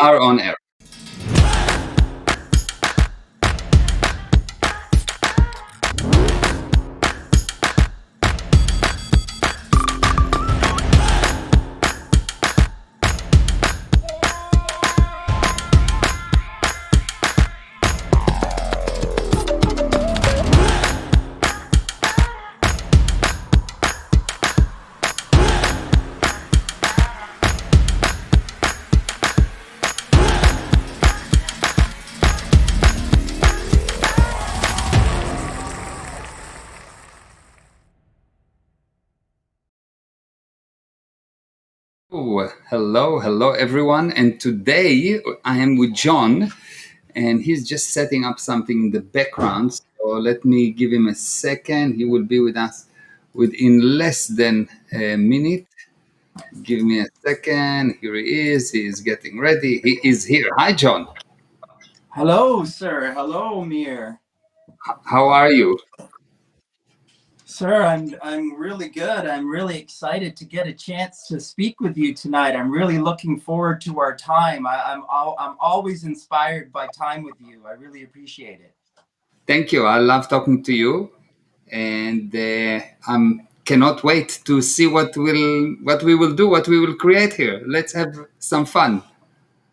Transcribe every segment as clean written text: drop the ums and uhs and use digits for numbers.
are on air. Oh, hello, everyone. And today I am with John, and he's just setting up something in the background. So let me give him a second. He will be with us within less than a minute. Give me a second. Here he is. He is getting ready. He is here. Hi, John. Hello, sir. Hello, Meir. How are you? Sir, I'm really good. I'm really excited to get a chance to speak with you tonight. I'm really looking forward to our time. I'm always inspired by time with you. I really appreciate it. Thank you. I love talking to you, and I'm cannot wait to see what we will do, what we will create here. Let's have some fun.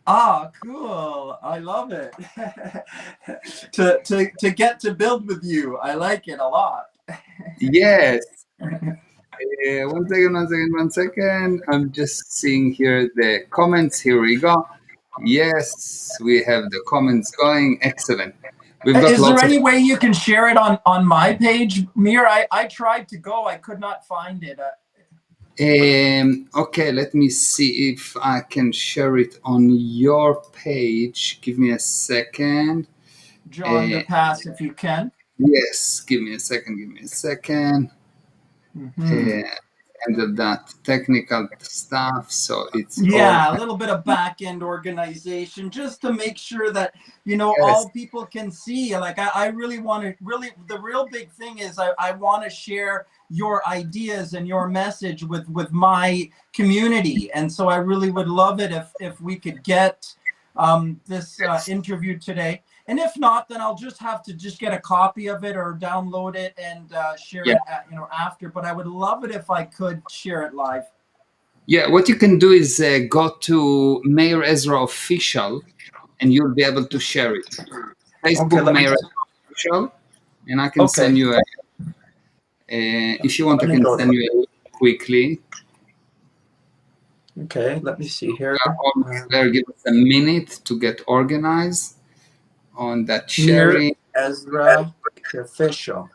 Ah, cool. I love it. To get to build with you. I like it a lot. Yes. One second. I'm just seeing here the comments. Here we go. Yes, we have the comments going. Excellent. We've got Is there lots of. any way you can share it on my page, Meir? I tried to go. I could not find it. Okay, let me see if I can share it on your page. Give me a second. John, Uh, the pass, if you can. yes, give me a second. Give me a second. Mm-hmm. Uh, Handle that technical stuff, so it's all. Yeah, a little bit of back end organization just to make sure that, Yes. all people can see. Like, I really want to, the real big thing is I want to share your ideas and your message with my community. And so I really would love it if we could get this interview today. And if not, then I'll just have to just get a copy of it or download it and share Yeah. it after. But I would love it if I could share it live. Yeah, what you can do is go to Meir Ezra official, and you'll be able to share it. Okay, Facebook let me. Meir Ezra official, and I can Okay, send you a. If you want, I let me can go send there. you a link quickly. Okay, let me see here. Almost there. Give us a minute to get organized on that Meir sharing. Ezra official.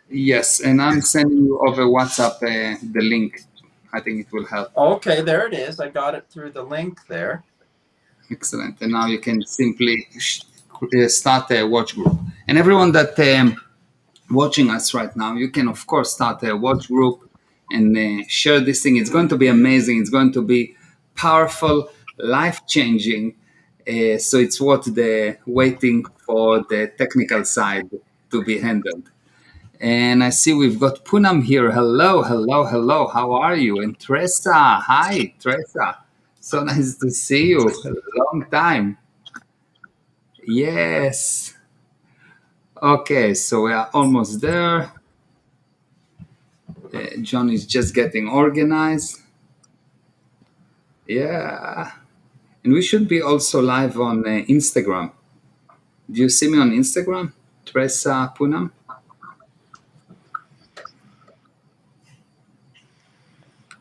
Yes, and I'm sending you over WhatsApp the link. I think it will help. Okay, there it is. I got it through the link there. Excellent. And now you can simply start a watch group. And everyone that watching us right now, you can of course start a watch group and share this thing. It's going to be amazing. It's going to be powerful, life changing. So it's worth the waiting for the technical side to be handled. And I see we've got Punam here. Hello. How are you? And Teresa. Hi, Teresa. So nice to see you. A long time. Yes. Okay, so we are almost there. John is just getting organized. Yeah. And we should be also live on Instagram. Do you see me on Instagram? Teresa Punam?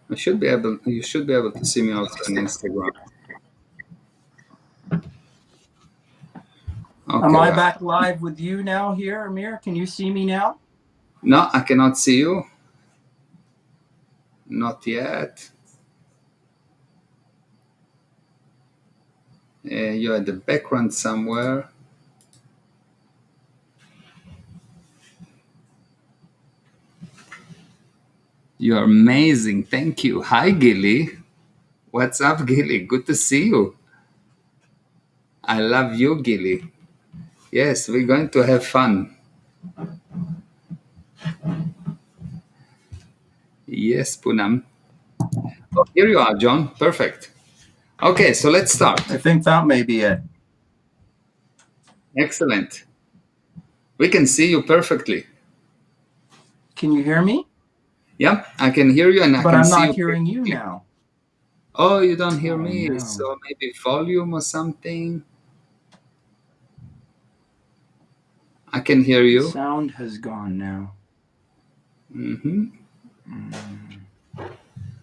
You should be able to see me also on Instagram. Am Okay, I well. back live with you now here, Amir? Can you see me now? No, I cannot see you. Not yet. You're at the background somewhere. You're amazing. Thank you. Hi, Gilly. What's up, Gilly? Good to see you. I love you, Gilly. Yes, we're going to have fun. Yes, Punam. Oh, here you are, John. Perfect. Okay, so let's start. I think that may be it. Excellent. We can see you perfectly. Can you hear me? Yeah, I can hear you and I But can I'm see not you hearing you perfectly. now. Oh, you don't hear Oh me. no. So maybe volume or something. I can hear The you. sound has gone now. Hmm.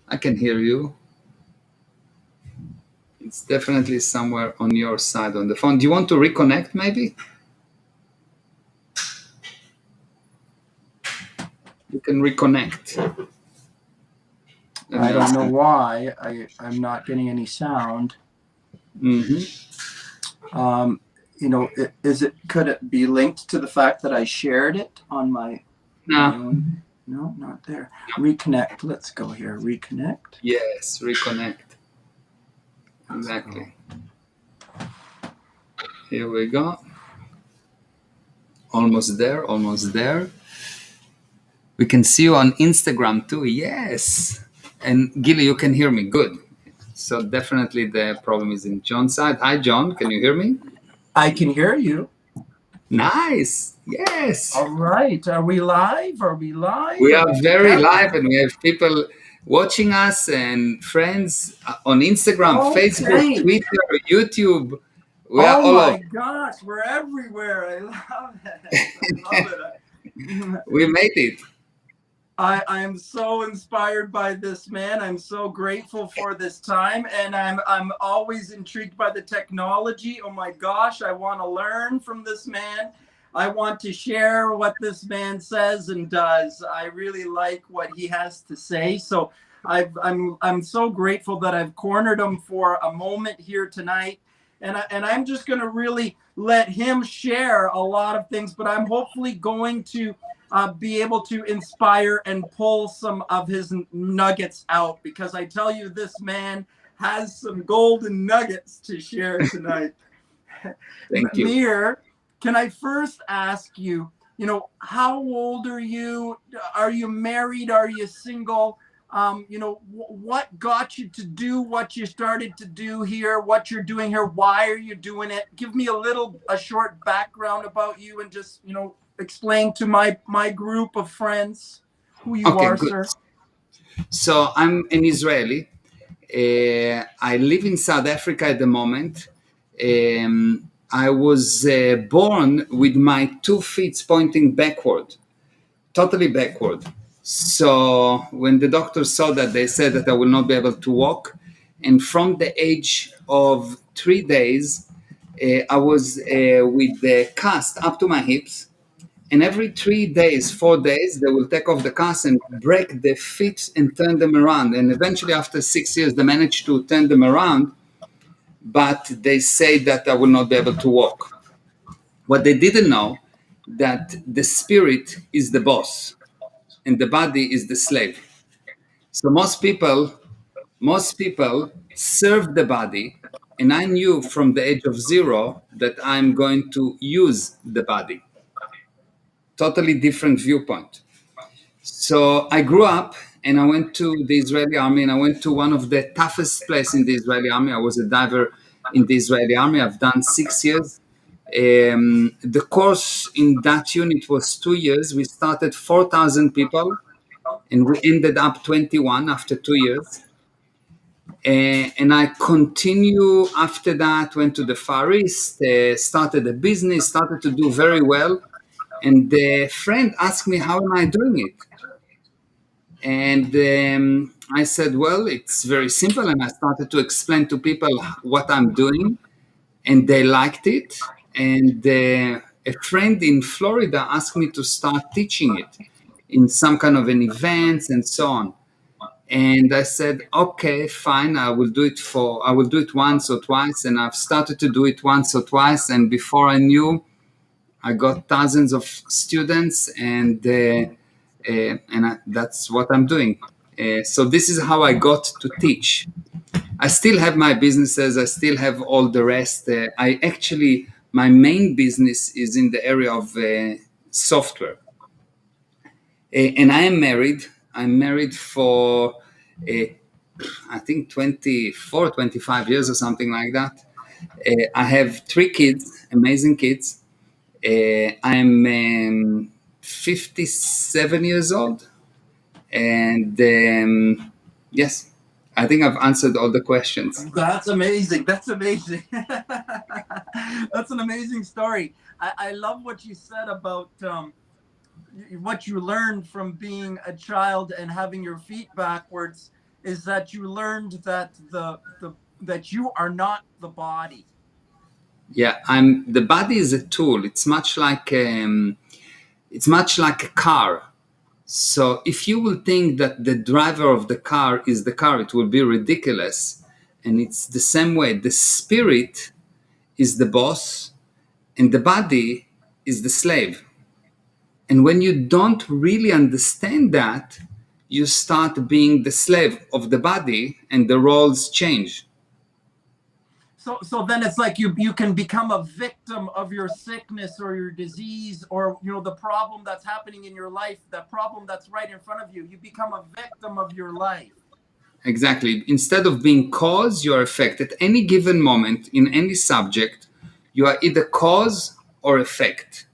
I can hear you. It's definitely somewhere on your side on the phone. Do you want to reconnect maybe? You can reconnect. Let I me don't ask know him. why I'm not getting any sound. Hmm. You know, could it be linked to the fact that I shared it on my No. own? No, not there. Reconnect. Let's go here. Reconnect. Yes, reconnect. Let's go. Exactly. Here we go. Almost there, almost there. We can see you on Instagram too. Yes. And Gilly, you can hear me. Good. So definitely the problem is in John's side. Hi, John. Can you hear me? I can hear you. Nice. Yes. All right. Are we live? Are we live? We Are are we very together? live and we have people watching us and friends on Instagram, Facebook, Okay. Twitter, YouTube. We are Oh all over. my gosh, we're everywhere. I love it. I love it. We made it. I am so inspired by this man. I'm so grateful for this time, and I'm always intrigued by the technology. Oh my gosh, I want to learn from this man. I want to share what this man says and does. I really like what he has to say. So I'm so grateful that I've cornered him for a moment here tonight, and I'm just going to really let him share a lot of things. But I'm hopefully going to be able to inspire and pull some of his nuggets out, because I tell you, this man has some golden nuggets to share tonight. Thank you. Meir, can I first ask you, how old are you? Are you married? Are you single? What got you to do what you started to do here, what you're doing here? Why are you doing it? Give me a short background about you, and just, explain to my group of friends who you Okay, are, good. sir. So I'm an Israeli. I live in South Africa at the moment. I was born with my 2 feet pointing backward, totally backward. So when the doctors saw that, they said that I will not be able to walk. And from the age of 3 days, I was with the cast up to my hips. And every 3 days, 4 days, they will take off the cast and break the feet and turn them around. And eventually, after 6 years, they managed to turn them around, but they say that I will not be able to walk. What they didn't know, that the spirit is the boss and the body is the slave. So most people serve the body, and I knew from the age of 0 that I'm going to use the body. Totally different viewpoint. So I grew up and I went to the Israeli army, and I went to one of the toughest places in the Israeli army. I was a diver in the Israeli army. I've done 6 years. The course in that unit was 2 years. We started 4,000 people and we ended up 21 after 2 years. And I continue after that, went to the Far East, started a business, started to do very well. And the friend asked me, how am I doing it? And I said, well, it's very simple. And I started to explain to people what I'm doing, and they liked it. And a friend in Florida asked me to start teaching it in some kind of an events and so on. And I said, okay, fine, I will do it once or twice. And I've started to do it once or twice. And before I knew, I got thousands of students, and that's what I'm doing. So this is how I got to teach. I still have my businesses. I still have all the rest. My main business is in the area of software. And I am married. I'm married for I think 24, 25 years or something like that. I have three kids, amazing kids. I'm 57 years old. And yes, I think I've answered all the questions. That's amazing. That's amazing. That's an amazing story. I love what you said about what you learned from being a child and having your feet backwards is that you learned that that you are not the body. Yeah, I'm. The body is a tool. It's much like a car. So if you will think that the driver of the car is the car, it will be ridiculous. And it's the same way. The spirit is the boss, and the body is the slave. And when you don't really understand that, you start being the slave of the body, and the roles change. So then it's like you can become a victim of your sickness or your disease or the problem that's happening in your life, that problem that's right in front of you. You become a victim of your life. Exactly. Instead of being cause, you are effect. At any given moment in any subject, you are either cause or effect.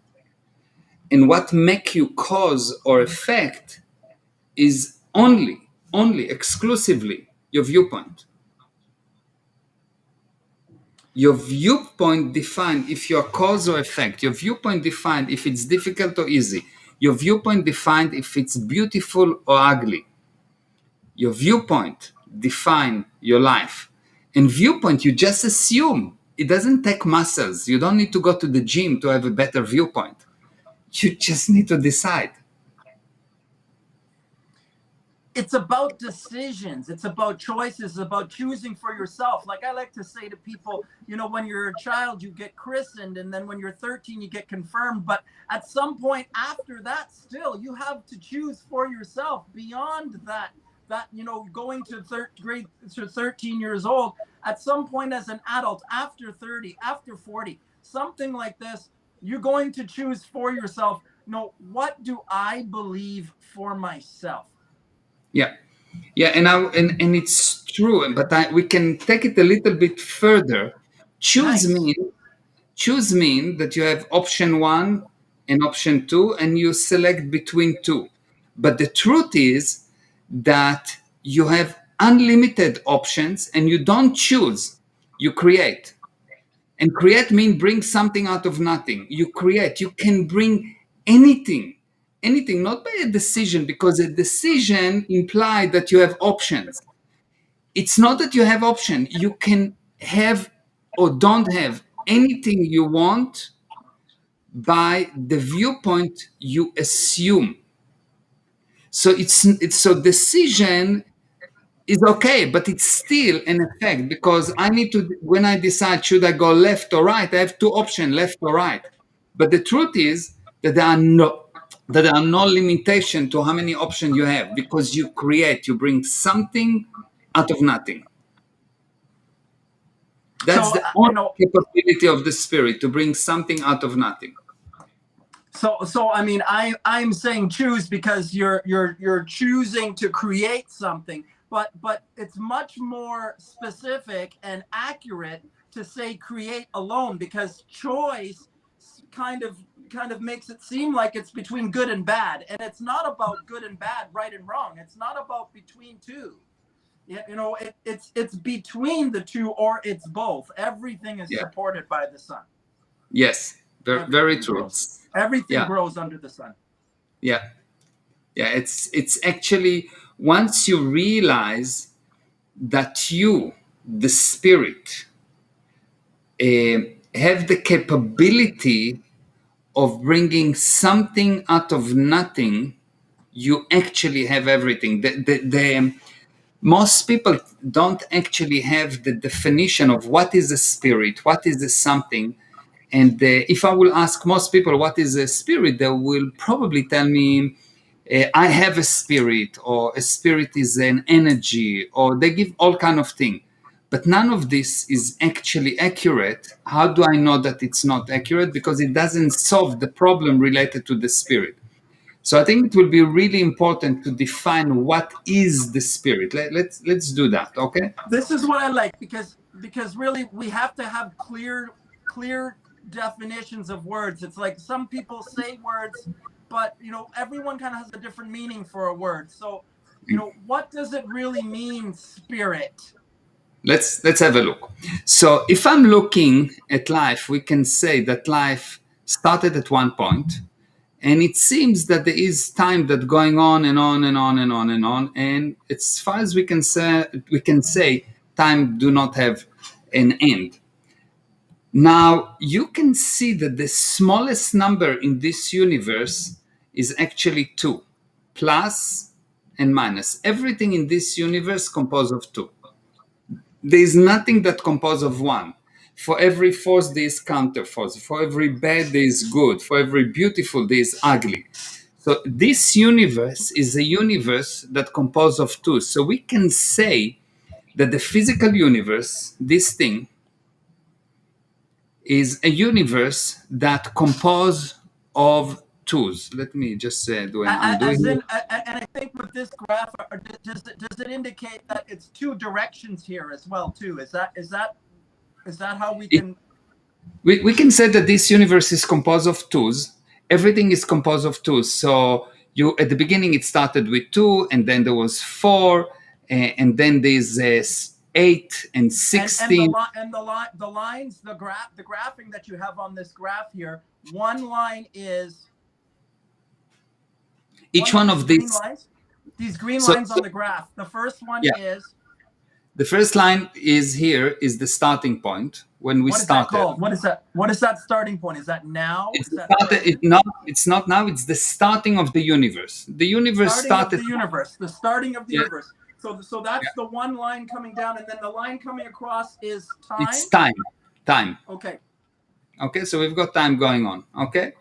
And what make you cause or effect is only, exclusively your viewpoint. Your viewpoint defined if you're cause or effect. Your viewpoint defined if it's difficult or easy. Your viewpoint defined if it's beautiful or ugly. Your viewpoint define your life. And viewpoint, you just assume. It doesn't take muscles. You don't need to go to the gym to have a better viewpoint. You just need to decide. It's about decisions. It's about choices. It's about choosing for yourself. Like I like to say to people, when you're a child, you get christened, and then when you're 13, you get confirmed. But at some point after that, still, you have to choose for yourself beyond that. Going to third grade to 13 years old, at some point as an adult, after 30, after 40, something like this, you're going to choose for yourself. What do I believe for myself? Yeah. Yeah, and it's true, but we can take it a little bit further. Choose Nice. mean choose mean that you have option one and option two, and you select between two. But the truth is that you have unlimited options, and you don't choose. You create, and create mean bring something out of nothing. You create. You can bring anything, not by a decision, because a decision implies that you have options. It's not that you have option. You can have or don't have anything you want by the viewpoint you assume. So it's so decision is okay, but it's still an effect, because I need to, when I decide should I go left or right, I have two options, left or right. But the truth is that there are no limitation to how many options you have, because you create, you bring something out of nothing. That's So the only capability of the spirit, to bring something out of nothing. so I mean, I'm saying choose because you're choosing to create something, but it's much more specific and accurate to say create alone, because choice kind of kind of makes it seem like it's between good and bad, and it's not about good and bad, right and wrong. It's not about between two. Yeah, it's between the two, or it's both. Everything is Yeah. supported by the sun. Yes. Very, very Everything true. grows. Everything Yeah. grows under the sun. Yeah. Yeah. It's actually, once you realize that you, the spirit, uh, have the capability of bringing something out of nothing, you actually have everything. Most people don't actually have the definition of what is a spirit, what is a something. And if I will ask most people what is a spirit, they will probably tell me, I have a spirit, or a spirit is an energy, or they give all kind of thing. But none of this is actually accurate. How do I know that it's not accurate? Because it doesn't solve the problem related to the spirit. So I think it will be really important to define what is the spirit. Let's do that, okay? This is what I like, because really we have to have clear definitions of words. It's like some people say words, but everyone kind of has a different meaning for a word. So, what does it really mean, spirit? Let's have a look. So if I'm looking at life, we can say that life started at one point, and it seems that there is time that going on and on and on and on and on. And as far as we can say time do not have an end. Now you can see that the smallest number in this universe is actually two, plus and minus. Everything in this universe composed of two. There is nothing that composed of one. For every force there is counter force. For every bad there is good. For every beautiful there is ugly. So this universe is a universe that composed of two. So we can say that the physical universe, this thing, is a universe that composed of twos. Let me just do an undo As here. in, and I think with this graph, does it indicate that it's two directions here as well too? Is that how we It, can? we can say that this universe is composed of twos. Everything is composed of twos. So you at the beginning it started with two, and then there was four, and then there's 8 and And 16. the lines, the graphing that you have on this graph here, one line is Each one of one these of green these. lines. These green So, lines so on the graph. The first one yeah, is, the first line is here is the starting point when we what is that started. called? What is that? What is that starting point? Is that now? It's Is the that present? it's not now. It's the starting of the universe. The universe Starting of started. the universe. The starting of the Yeah, universe. So that's the one line coming down, and then the line coming across is time. it's time. Time. Okay. Okay, so we've got time going on. Okay,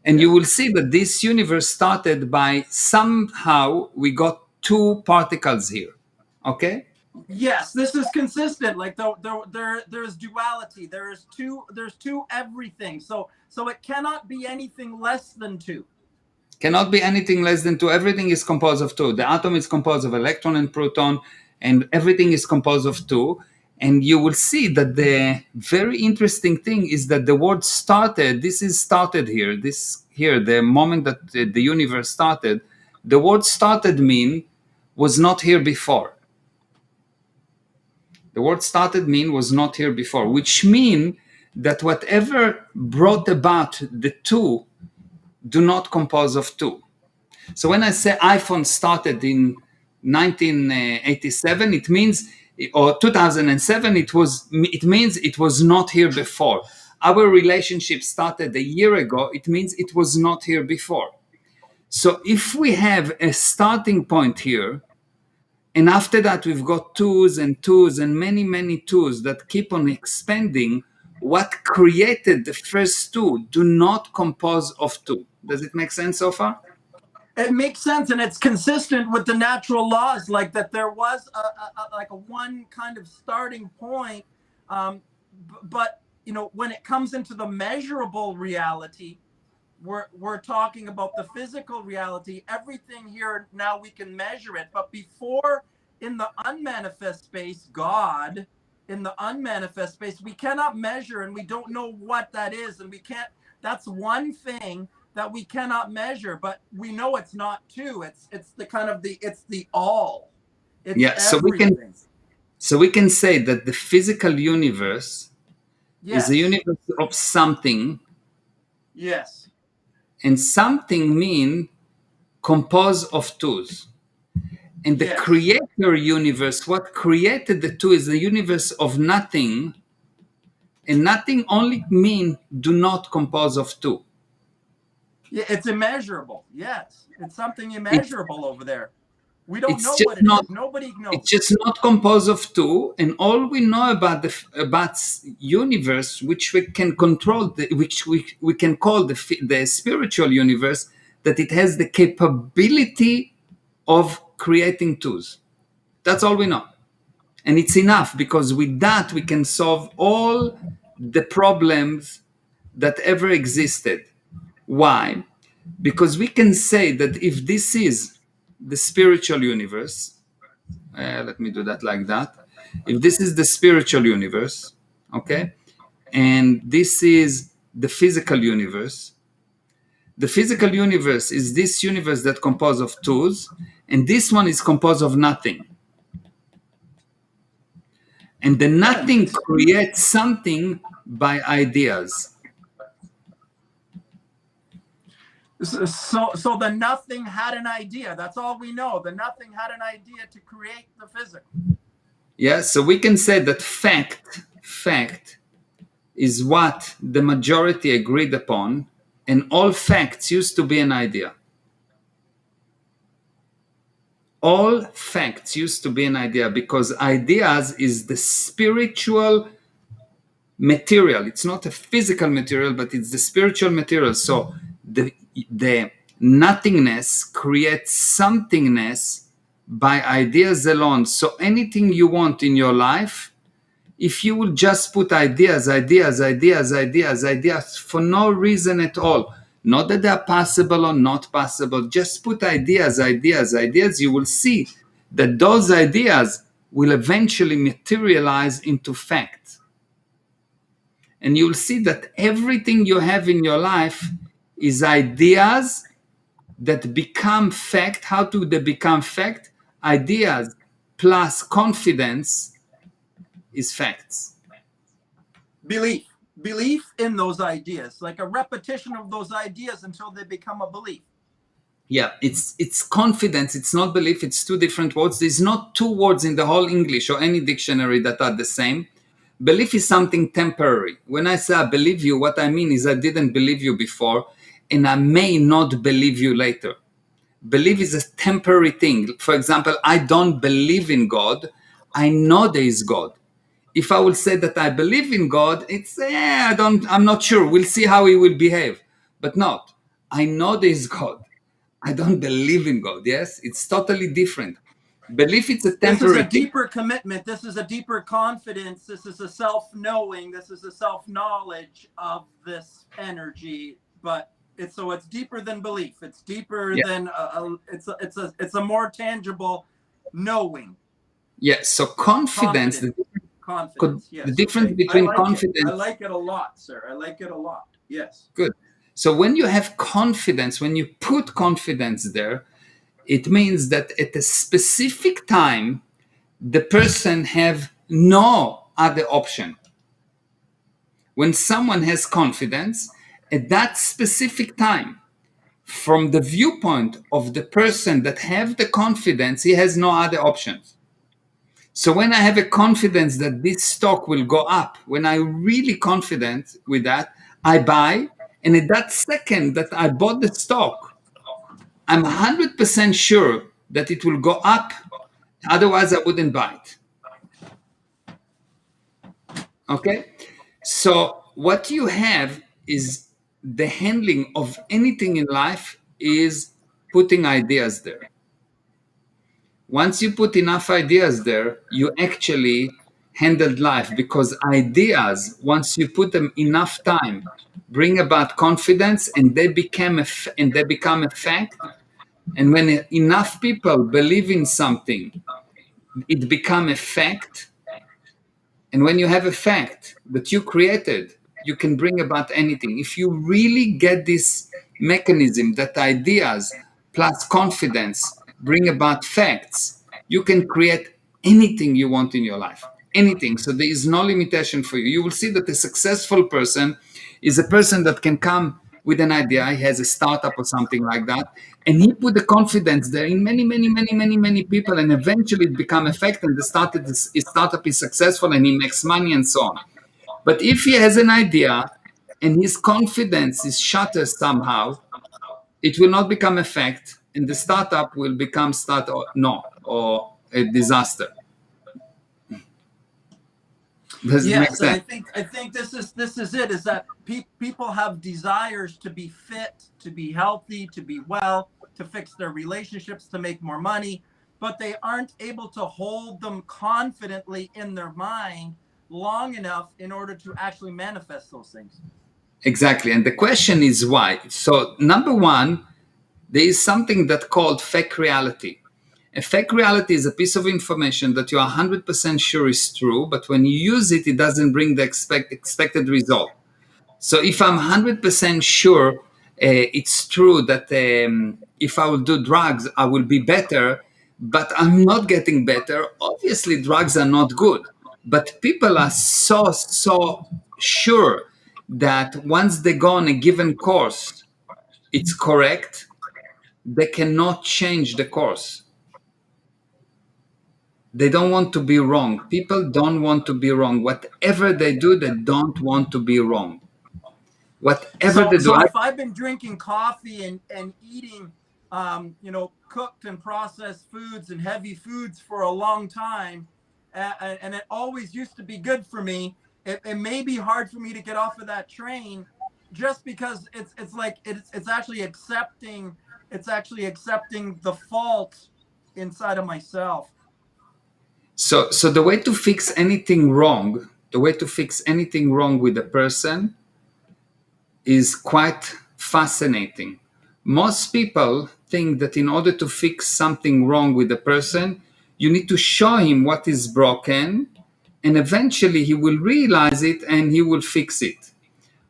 and Yeah. you will see that this universe started by somehow we got two particles here. Okay, Yes, this is consistent. Like there's duality. There's two everything. So it cannot be anything less than two. cannot be anything less than two. Everything is composed of two. The atom is composed of electron and proton, and everything is composed of two. And you will see that the very interesting thing is that the word started. This is started here. This here, the moment that the universe started, the word started mean was not here before. The word started mean was not here before, which mean that whatever brought about the two do not compose of two. So when I say iPhone started in 1987, it means, or 2007, it means it was not here before. Our relationship started a year ago. It means it was not here before. So if we have a starting point here, and after that we've got twos and twos and many twos that keep on expanding, what created the first two do not compose of two. Does it make sense so far? It makes sense, and it's consistent with the natural laws, like that there was like a one kind of starting point. But when it comes into the measurable reality, we're talking about the physical reality. Everything here now we can measure it, but before, in the unmanifest space, God, in the unmanifest space, we cannot measure, and we don't know what that is, and we can't. That's one thing that we cannot measure, but we know it's not two. It's the kind of it's the all. It's Yeah, everything. so we can say that the physical universe is a Yes. universe of something, Yes. and something mean composed of twos. And the Yes. creator universe, what created the two is the universe of nothing, and nothing only mean do not compose of two. Yeah, it's immeasurable. Yes. It's something It's immeasurable over there. We don't it's know just what it not is. Nobody it's knows. just not composed of two, and all we know about about universe, which we can control, which we can call the spiritual universe, that it has the capability of creating twos. That's all we know, and it's enough because with that we can solve all the problems that ever existed. Why? Because we can say that if this is the spiritual universe, let me do that like that. If this is the spiritual universe, okay, and this is the physical universe, the physical universe is this universe that composed of tools, and this one is composed of nothing. And the nothing creates something by ideas. So the nothing had an idea. That's all we know. The nothing had an idea to create the physical. Yeah, so we can say that fact is what the majority agreed upon, and all facts used to be an idea. All facts used to be an idea because ideas is the spiritual material. It's not a physical material, but it's the spiritual material. So the nothingness creates somethingness by ideas alone. So anything you want in your life, if you will just put ideas for no reason at all, not that they are possible or not possible, just put ideas, you will see that those ideas will eventually materialize into fact. And you'll see that everything you have in your life is ideas that become fact. How do they become fact? Ideas plus confidence is facts. Belief in those ideas, like a repetition of those ideas until they become a belief. Yeah, it's confidence. It's not belief. It's two different words. There's not two words in the whole English or any dictionary that are the same. Belief is something temporary. When I say I believe you, what I mean is I didn't believe you before, and I may not believe you later. Belief is a temporary thing. For example, I don't believe in God. I know there is God. If I will say that I believe in God, it's I'm not sure. We'll see how he will behave. But not. I know there is God. I don't believe in God. Yes, it's totally different. Belief, it's a This is a temporary thing. deeper commitment. This is a deeper confidence. This is a self-knowing. This is a self-knowledge of this energy. But it's deeper than belief. It's deeper than it's a more tangible knowing. Yeah. So confidence. Confidence. Yes. The difference Okay. between confidence. I like it a lot, sir. I like it a lot. Yes. Good. So when you have confidence, when you put confidence there, it means that at a specific time, the person have no other option. When someone has confidence, at that specific time, from the viewpoint of the person that have the confidence, he has no other options. So when I have a confidence that this stock will go up, when I'm really confident with that, I buy. And at that second that I bought the stock, I'm 100% sure that it will go up. Otherwise, I wouldn't buy it. Okay? So what you have is the handling of anything in life is putting ideas there. Once you put enough ideas there, you actually handled life, because ideas, once you put them enough time, bring about confidence, and they become a fact. And when enough people believe in something, it become a fact. And when you have a fact that you created, you can bring about anything. If you really get this mechanism that ideas plus confidence bring about facts, you can create anything you want in your life. Anything. So there is no limitation for you. You will see that a successful person is a person that can come with an idea. He has a startup or something like that, and he put the confidence there in many people, and eventually it become a fact, and his startup is successful, and he makes money and so on. But if he has an idea and his confidence is shattered somehow, it will not become a fact, and the startup will become or a disaster. Does it make Yes, and sense? I think this is it. Is that people have desires to be fit, to be healthy, to be well, to fix their relationships, to make more money, but they aren't able to hold them confidently in their mind long enough in order to actually manifest those things. Exactly. And the question is why. So, number one, there is something that called fake reality. A fake reality is a piece of information that you are 100% sure is true, but when you use it, it doesn't bring the expected result. So if I'm 100% sure it's true that if I will do drugs, I will be better, but I'm not getting better, obviously drugs are not good. But people are so sure that once they go on a given course, it's correct, they cannot change the course. They don't want to be wrong. People don't want to be wrong. Whatever they do, they don't want to be wrong. Whatever So they do, so if I've been drinking coffee and eating cooked and processed foods and heavy foods for a long time, and it always used to be good for me, it may be hard for me to get off of that train, just because it's like it's actually accepting, the fault inside of myself. so the way to fix anything wrong, the way to fix anything wrong with a person is quite fascinating. Most people think that in order to fix something wrong with a person, you need to show him what is broken, and eventually he will realize it and he will fix it.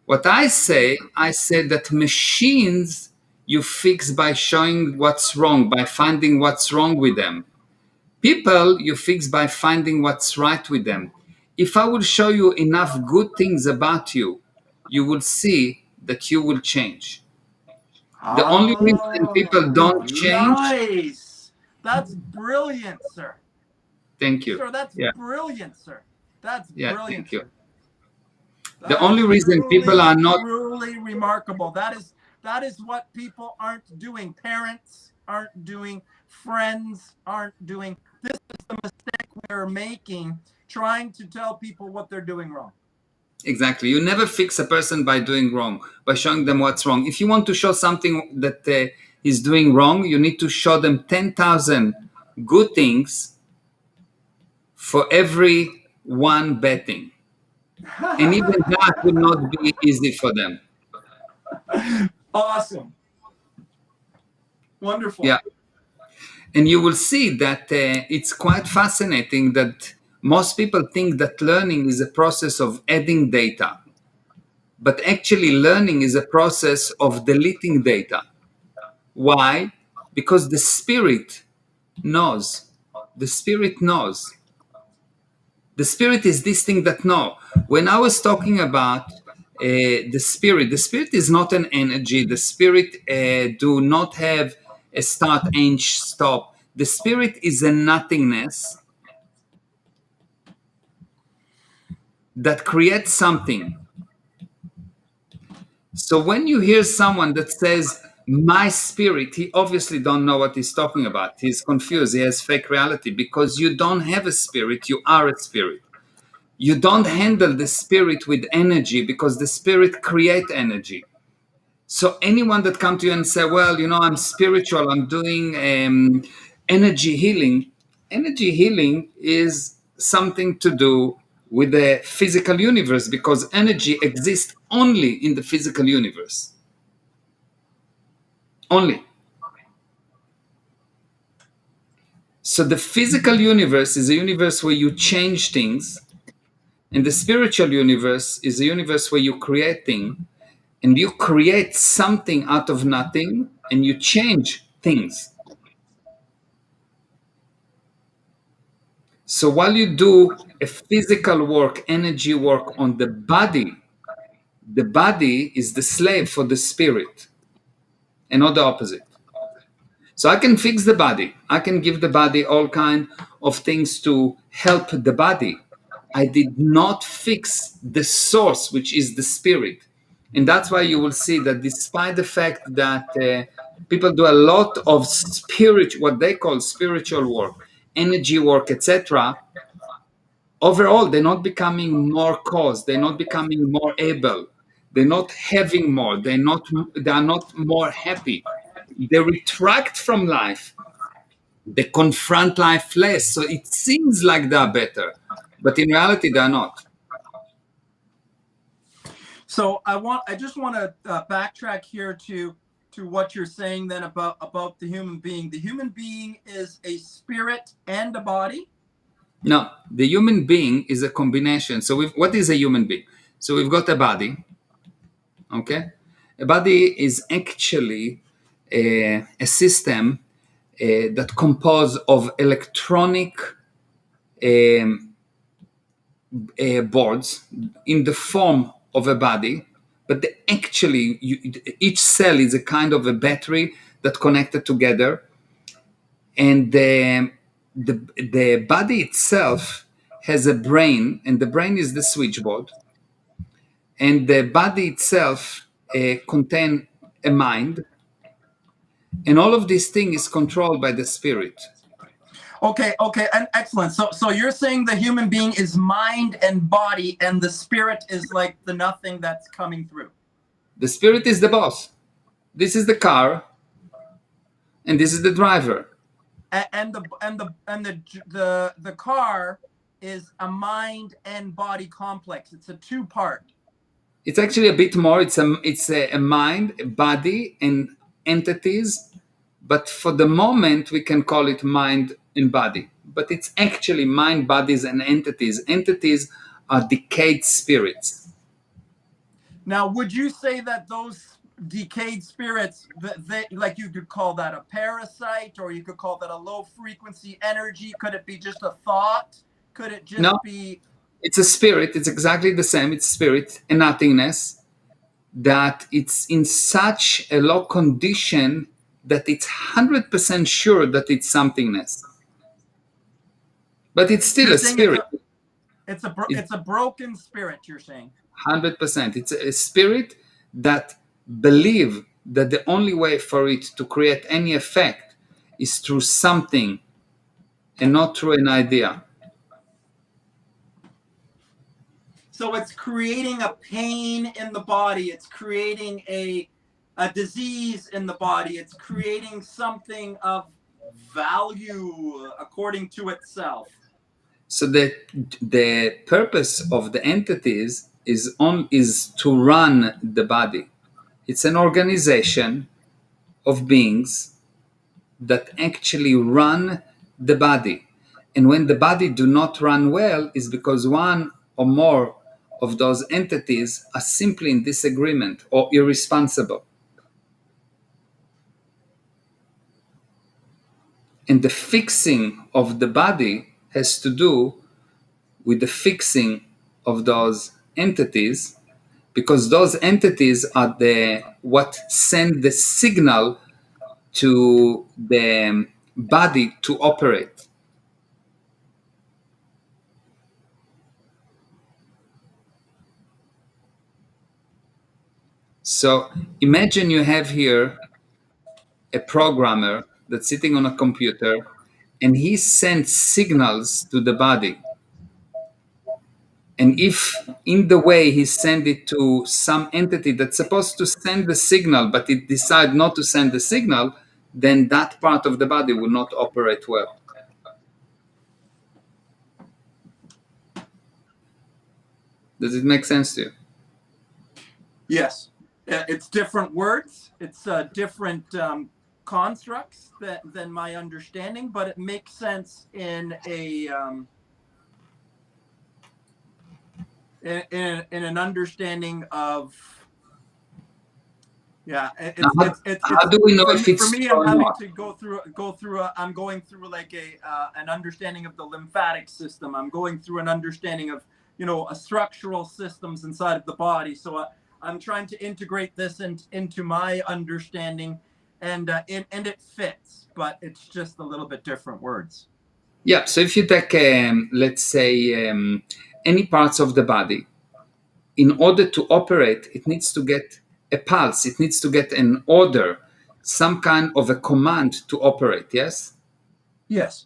What I say that machines you fix by showing what's wrong, by finding what's wrong with them. People you fix by finding what's right with them. If I will show you enough good things about you, you will see that you will change. The only reason people Oh, don't change, nice. That's brilliant, sir. thank you. Sir, that's Yeah, brilliant, sir. That's yeah, brilliant, thank you. sir. The That only is reason people truly, are not truly remarkable. That is what people aren't doing. Parents aren't doing. Friends aren't doing. This is the mistake we're making, trying to tell people what they're doing wrong. exactly, you never fix a person by doing wrong, by showing them what's wrong. If you want to show something that is doing wrong, you need to show them 10,000 good things for every one bad thing. And even that will not be easy for them. Awesome. Wonderful. Yeah. And you will see that it's quite fascinating that most people think that learning is a process of adding data, but actually learning is a process of deleting data. Why? Because the spirit knows. The spirit knows. The spirit is this thing that know. When I was talking about the spirit is not an energy. The spirit do not have a start, end, stop. The spirit is a nothingness that creates something. So when you hear someone that says my spirit, he obviously don't know what he's talking about. He's confused. He has fake reality because you don't have a spirit. You are a spirit. You don't handle the spirit with energy because the spirit create energy. So anyone that come to you and say, well, I'm spiritual, I'm doing energy healing. Energy healing is something to do with the physical universe because energy exists only in the physical universe. Only. So the physical universe is a universe where you change things, and the spiritual universe is a universe where you create things, and you create something out of nothing, and you change things. So while you do a physical work, energy work on the body is the slave for the spirit, and not the opposite. So I can fix the body. I can give the body all kind of things to help the body. I did not fix the source, which is the spirit. And that's why you will see that despite the fact that people do a lot of what they call spiritual work, energy work, etc., overall they're not becoming more cause, they're not becoming more able, they're not having more, they are not more happy. They retract from life, they confront life less, so it seems like they're better, but in reality they're not. So I just want to backtrack here to what you're saying then about the human being. The human being is a spirit and a body. No, the human being is a combination. So what is a human being? So we've got a body, okay? A body is actually a system that composed of electronic um, boards in the form of a body, but each cell is a kind of a battery that connected together, and the body itself has a brain, and the brain is the switchboard, and the body itself contain a mind, and all of this thing is controlled by the spirit. Okay, and excellent. So you're saying the human being is mind and body, and the spirit is like the nothing that's coming through. The spirit is the boss. This is the car, and this is the driver. And the car is a mind and body complex. It's a two-part. It's actually a bit more. It's a mind, a body, and entities. But for the moment, we can call it mind and body. But it's actually mind, bodies, and entities. Entities are decayed spirits. Now, would you say that those decayed spirits, they, like you could call that a parasite, or you could call that a low frequency energy? Could it be just a thought? Could it No, just be? it's a spirit. It's exactly the same. It's spirit and nothingness, that it's in such a low condition that it's 100% sure that it's somethingness. But it's still You're a saying it's spirit. a it's a It's it's a broken spirit. You're saying. 100%. It's a spirit that believe that the only way for it to create any effect is through something and not through an idea. So it's creating a pain in the body. It's creating a disease in the body. It's creating something of value according to itself. So the purpose of the entities is to run the body. It's an organization of beings that actually run the body. And when the body do not run well, is because one or more of those entities are simply in disagreement or irresponsible. And the fixing of the body has to do with the fixing of those entities, because those entities are the what send the signal to the body to operate. So imagine you have here a programmer that's sitting on a computer, and he sends signals to the body. And if in the way he send it to some entity that's supposed to send the signal, but it decide not to send the signal, then that part of the body will not operate well. Does it make sense to you? Yes, it's different words. It's different constructs than my understanding, but it makes sense in a in an understanding of. Yeah, Now, how do we know if for it's me. true I'm or having not? to I'm going through like an understanding of the lymphatic system. I'm going through an understanding of a structural systems inside of the body. So I'm trying to integrate this into my understanding, and it fits, but it's just a little bit different words. Yeah, so if you take, let's say, any parts of the body, in order to operate, it needs to get a pulse, it needs to get an order, some kind of a command to operate, yes? Yes,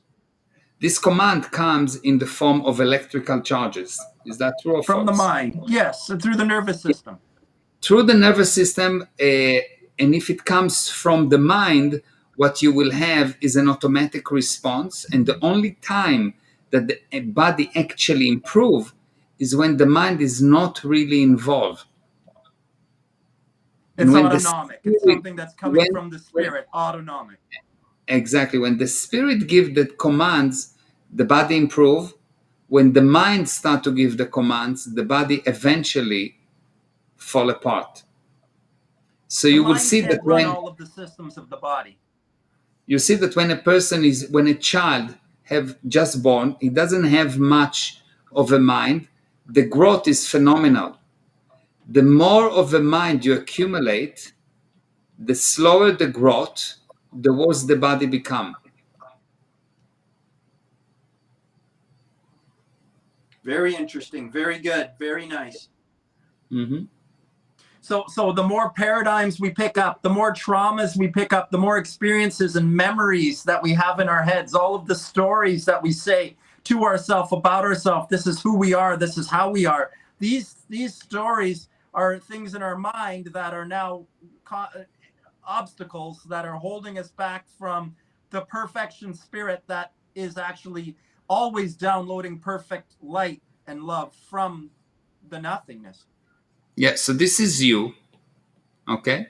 This command comes in the form of electrical charges. Is that true or from the false? mind. Yes, through the nervous system. Through the nervous system, and if it comes from the mind, what you will have is an automatic response. And the only time that the body actually improve is when the mind is not really involved. And It's when the autonomic. It's spirit, something that's coming when, from the when spirit, autonomic. exactly, when the spirit give the commands, the body improve. When the mind start to give the commands, the body eventually fall apart. So The you will mind see that can't run when all of the systems of the body. you see that when a person is, when a child have just born, he doesn't have much of a mind. The growth is phenomenal. The more of a mind you accumulate, the slower the growth, the worse the body become. Very interesting. Very good. Very nice. Mm-hmm. So the more paradigms we pick up, the more traumas we pick up, the more experiences and memories that we have in our heads, all of the stories that we say to ourselves about ourselves. This is who we are. This is how we are. These stories are things in our mind that are now obstacles that are holding us back from the perfection spirit that is actually always downloading perfect light and love from the nothingness. Yeah, so this is you, okay?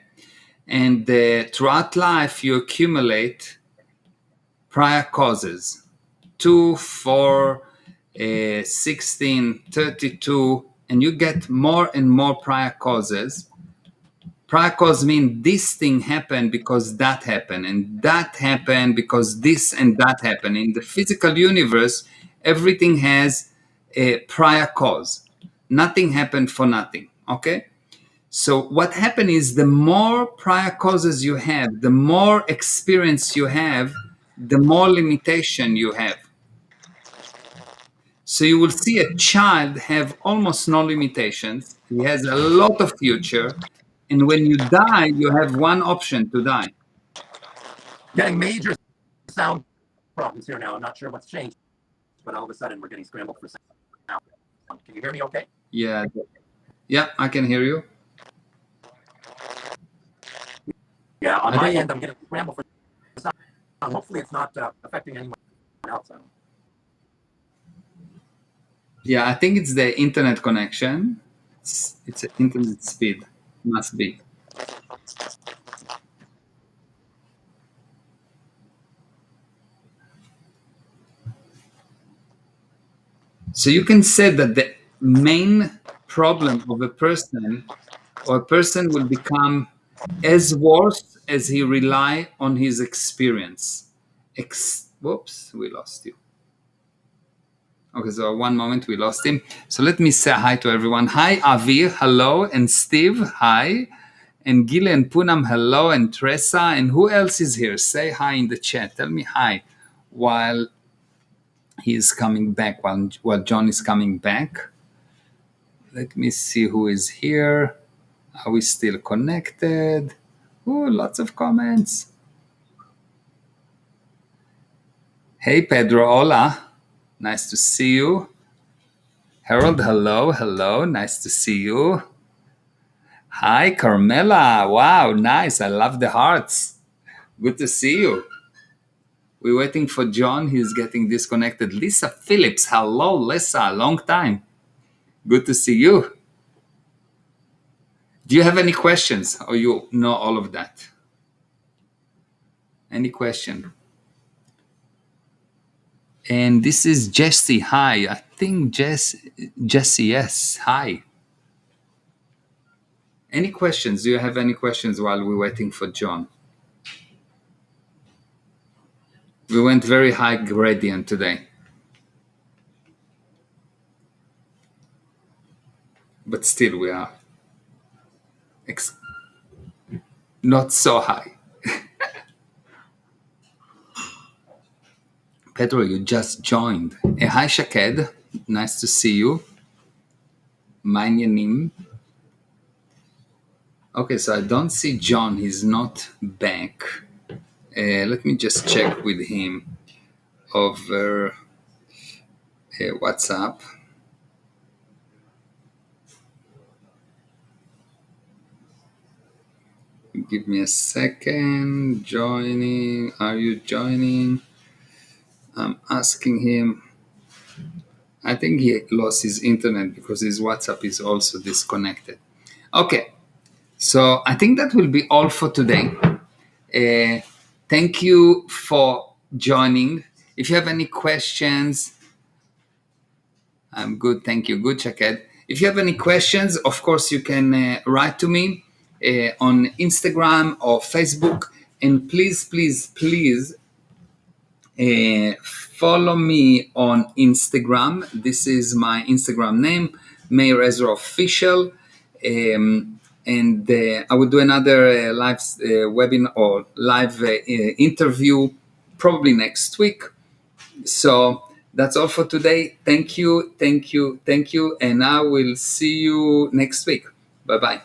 And throughout life, you accumulate prior causes 2, 4, 16, 32, and you get more and more prior causes. Prior cause mean this thing happened because that happened, and that happened because this and that happened. In the physical universe, everything has a prior cause. Nothing happened for nothing, okay? So what happened is the more prior causes you have, the more experience you have, the more limitation you have. So you will see a child have almost no limitations. He has a lot of future. And when you die, you have one option to die. Getting major sound problems here now. I'm not sure what's changed, but all of a sudden we're getting scrambled for sound. Can you hear me okay? Yeah. Yeah, I can hear you. Yeah, on I my don't end, know. I'm getting scrambled for sound. Hopefully, it's not affecting anyone else. Yeah, I think it's the internet connection. It's an internet speed. Must be. So you can say that the main problem of a person or a person will become as worse as he rely on his experience. Whoops, we lost you. Okay, so one moment we lost him. So let me say hi to everyone. Hi, Avi, hello, and Steve, hi, and Gile and Punam, hello, and Tressa, and who else is here? Say hi in the chat. Tell me hi while he is coming back. While John is coming back. Let me see who is here. Are we still connected? Ooh, lots of comments. Hey, Pedro, hola. Nice to see you. Harold, hello, hello. Nice to see you. Hi, Carmela. Wow, nice. I love the hearts. Good to see you. We're waiting for John. He's getting disconnected. Lisa Phillips. Hello, Lisa. Long time. Good to see you. Do you have any questions or you know all of that? Any question? And this is Jesse. Hi. I think Jesse, yes. Hi. Any questions? Do you have any questions while we're waiting for John? We went very high gradient today. But still we are not so high. Pedro, you just joined. Hi, Shaked. Nice to see you. Manyanim. Okay, so I don't see John. He's not back. Let me just check with him over WhatsApp. Give me a second. Joining. Are you joining? I'm asking him. I think he lost his internet because his WhatsApp is also disconnected. Okay. So I think that will be all for today. Thank you for joining. If you have any questions, I'm good. Thank you. Good, Shaked. If you have any questions, of course, you can write to me on Instagram or Facebook. And please, please, please follow me on Instagram. This is my Instagram name, Meir Ezra Official. And I will do another live webinar or live interview probably next week. So that's all for today. Thank you, thank you, thank you. And I will see you next week. Bye bye.